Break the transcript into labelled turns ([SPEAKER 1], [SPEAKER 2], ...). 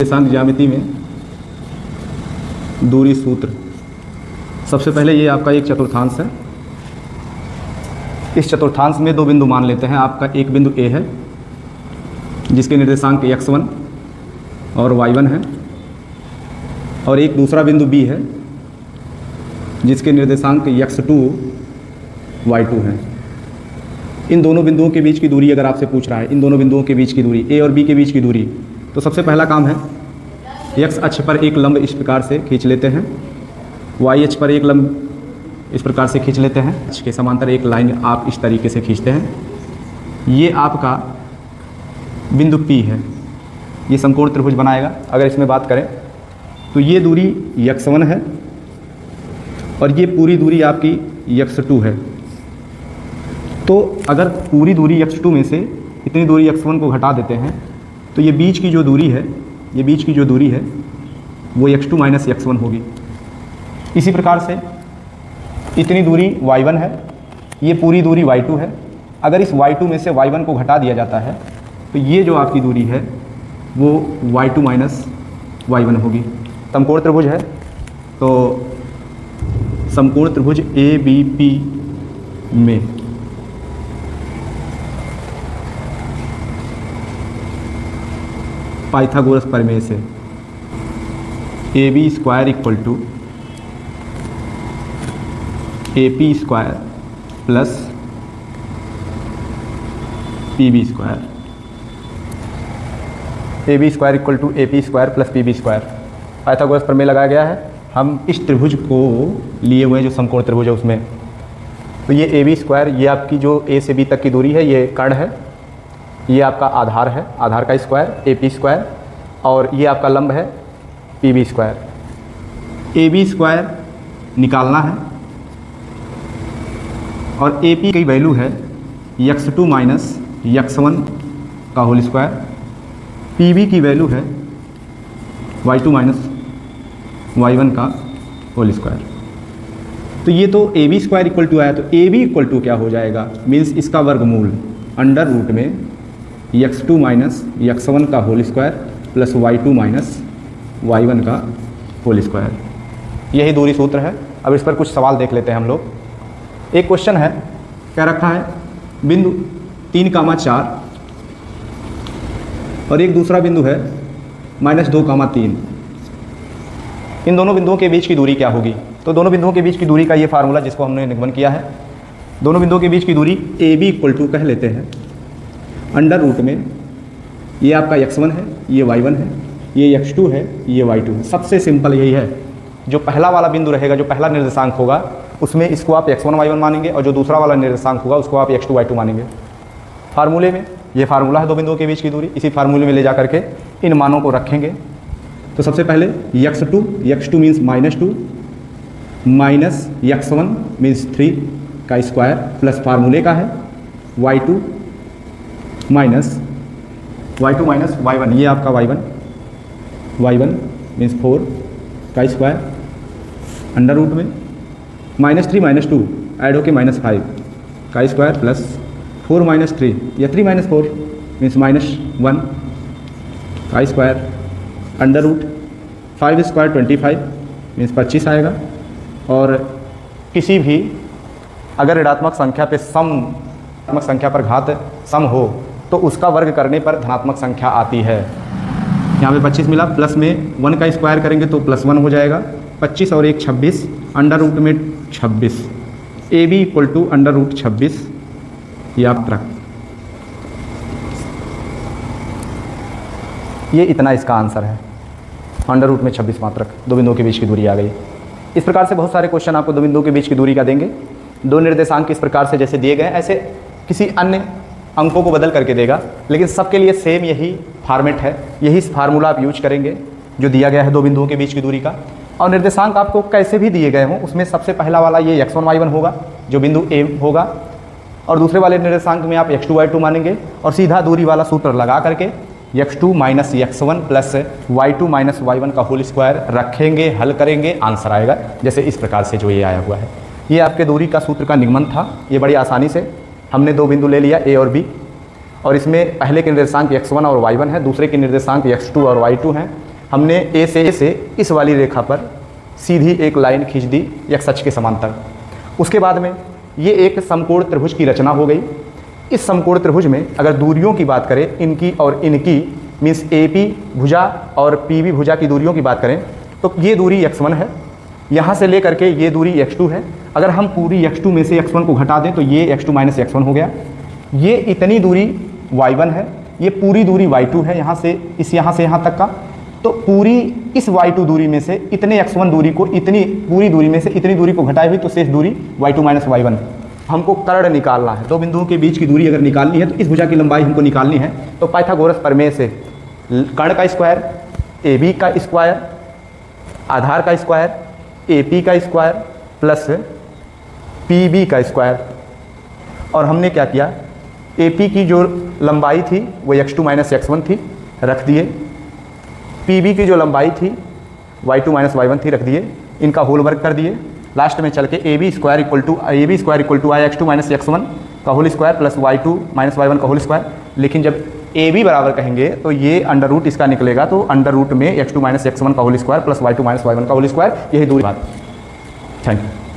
[SPEAKER 1] निर्देशांक ज्यामिति में दूरी सूत्र। सबसे पहले ये आपका एक चतुर्थांश है। इस चतुर्थांश में दो बिंदु मान लेते हैं। आपका एक बिंदु A है जिसके निर्देशांक x1 और y1 है, और एक दूसरा बिंदु B है जिसके निर्देशांक x2 y2 है। इन दोनों बिंदुओं के बीच की दूरी अगर आपसे पूछ रहा है, इन दोनों बिंदुओं के बीच की दूरी A और B के बीच की दूरी, तो सबसे पहला काम है x अक्ष पर एक लंब इस प्रकार से खींच लेते हैं, y अक्ष पर एक लंब इस प्रकार से खींच लेते हैं, अक्ष के समांतर एक लाइन आप इस तरीके से खींचते हैं। ये आपका बिंदु P है, ये समकोण त्रिभुज बनाएगा। अगर इसमें बात करें तो ये दूरी x1 है और ये पूरी दूरी आपकी x2 है। तो अगर पूरी दूरी x2 में से इतनी दूरी x1 को घटा देते हैं तो ये बीच की जो दूरी है, ये बीच की जो दूरी है वो x2 माइनस x1 होगी। इसी प्रकार से इतनी दूरी y1 है, ये पूरी दूरी y2 है। अगर इस y2 में से y1 को घटा दिया जाता है तो ये जो आपकी दूरी है वो y2 माइनस y1 होगी। समकोण त्रिभुज है तो समकोण त्रिभुज ABP में पाइथागोरस प्रमेय से AB square equal to AP square plus PB square, AB square equal to AP square plus PB square Pythagoras प्रमेय लगाया गया है। हम इस त्रिभुज को लिए हुए जो समकोण त्रिभुज है उसमें, तो ये AB स्क्वायर, ये आपकी जो A से B तक की दूरी है, ये कर्ण है, ये आपका आधार है, आधार का स्क्वायर AP स्क्वायर, और ये आपका लंब है PB स्क्वायर। AB स्क्वायर निकालना है और AP की वैल्यू है x2 माइनस x1 का होल स्क्वायर, PB की वैल्यू है y2 माइनस y1 का होल स्क्वायर। तो ये तो AB स्क्वायर इक्वल टू आया, तो AB इक्वल टू क्या हो जाएगा, मीन्स इसका वर्गमूल अंडर रूट में x2 माइनस x1 का whole square plus y2 minus y1 का होल स्क्वायर। यही दूरी सूत्र है। अब इस पर कुछ सवाल देख लेते हैं हम लोग। एक क्वेश्चन है, क्या रखा है, बिंदु 3,4 और एक दूसरा बिंदु है -2,3। इन दोनों बिंदुओं के बीच की दूरी क्या होगी। तो दोनों बिंदुओं के बीच की दूरी का ये फार्मूला जिसको हमने निगमन किया है, दोनों बिंदुओं के बीच की दूरी AB इक्वल टू कह लेते हैं अंडर रूट में, ये आपका x1 है, ये y1 है, ये x2 है, ये y2 है। सबसे सिंपल यही है, जो पहला वाला बिंदु रहेगा, जो पहला निर्देशांक होगा उसमें इसको आप x1 y1 मानेंगे, और जो दूसरा वाला निर्देशांक होगा उसको आप x2 y2 मानेंगे। फार्मूले में ये फार्मूला है दो बिंदुओं के बीच की दूरी, इसी फार्मूले में ले जा करके इन मानों को रखेंगे। तो सबसे पहले x2 means -2 minus x1 means 3 का स्क्वायर प्लस फार्मूले का है y2 माइनस y1, ये आपका y1 मीन्स 4 का स्क्वायर अंडर रूट में -3 -2 ऐड होके -5 का स्क्वायर प्लस 4 -3 या 3 -4 मीन्स -1 का square under root 5 square 25 means 25 आएगा। और किसी भी अगर ऋणात्मक संख्या पे ऋणात्मक संख्या पर घात सम हो तो उसका वर्ग करने पर धनात्मक संख्या आती है। यहाँ पे 25 मिला, प्लस में 1 का स्क्वायर करेंगे तो +1 हो जाएगा। 25 और 1 26, अंडर रूट में 26, AB equal to under root 26। ये आप रख, ये इतना इसका आंसर है, अंडर रूट में 26 मात्रक। दो बिंदुओं के बीच की दूरी आ गई। इस प्रकार से बहुत सारे क्वेश्चन आपको दो बिंदुओं के बीच की दूरी का देंगे। दो निर्देशांक इस प्रकार से जैसे दिए गए, ऐसे किसी अन्य अंकों को बदल करके देगा, लेकिन सबके लिए सेम यही फॉर्मेट है, यही फार्मूला आप यूज करेंगे जो दिया गया है दो बिंदुओं के बीच की दूरी का। और निर्देशांक आपको कैसे भी दिए गए हों, उसमें सबसे पहला वाला ये x1 y1 होगा जो बिंदु A होगा, और दूसरे वाले निर्देशांक में आप x2 y2 मानेंगे, और सीधा दूरी वाला सूत्र लगा करके x2 minus x1 plus y2 minus y1 का होल स्क्वायर रखेंगे, हल करेंगे, आंसर आएगा। जैसे इस प्रकार से जो ये आया हुआ है, ये आपके दूरी का सूत्र का निगमन था। ये बड़ी आसानी से हमने दो बिंदु ले लिया A और B, और इसमें पहले के निर्देशांक x1 और y1 है, दूसरे के निर्देशांक x2 और y2 हैं। हमने ए से इस वाली रेखा पर सीधी एक लाइन खींच दी एक्स अक्ष के समांतर। उसके बाद में ये एक समकोण त्रिभुज की रचना हो गई। इस समकोण त्रिभुज में अगर दूरियों की बात करें, इनकी और इनकी, मीन्स AP भुजा और PB भुजा की दूरियों की बात करें तो ये दूरी x1 है, यहाँ से लेकर के ये दूरी x2 है। अगर हम पूरी x2 में से x1 को घटा दें तो ये x2 माइनस x1 हो गया। ये इतनी दूरी y1 है, ये पूरी दूरी y2 है, यहाँ से यहाँ तक का। तो पूरी इस y2 दूरी में से इतने x1 दूरी को, इतनी पूरी दूरी में से इतनी दूरी को घटाई हुई तो शेष दूरी y2 माइनस y1। हमको कर्ण निकालना है, दो बिंदुओं के बीच की दूरी अगर निकालनी है तो इस भुजा की लंबाई हमको निकालनी है। तो पाइथागोरस प्रमेय से कर्ण का स्क्वायर, AB का स्क्वायर, आधार का स्क्वायर, AP का स्क्वायर प्लस PB का स्क्वायर। और हमने क्या किया, AP की जो लंबाई थी वो x2 माइनस x1 थी, रख दिए। PB की जो लंबाई थी y2 माइनस y1 थी, रख दिए। इनका होल वर्क कर दिए। लास्ट में चल के AB स्क्वायर इक्वल टू आई x2 माइनस x1 का whole square plus y2 minus y1 का होल स्क्वायर। लेकिन जब AB बराबर कहेंगे तो ये अंडर रूट इसका निकलेगा, तो अंडर रूट में x2 माइनस x1 का whole square plus y2 minus y1 का होल स्क्वायर, यही दूरी बात। Thank you.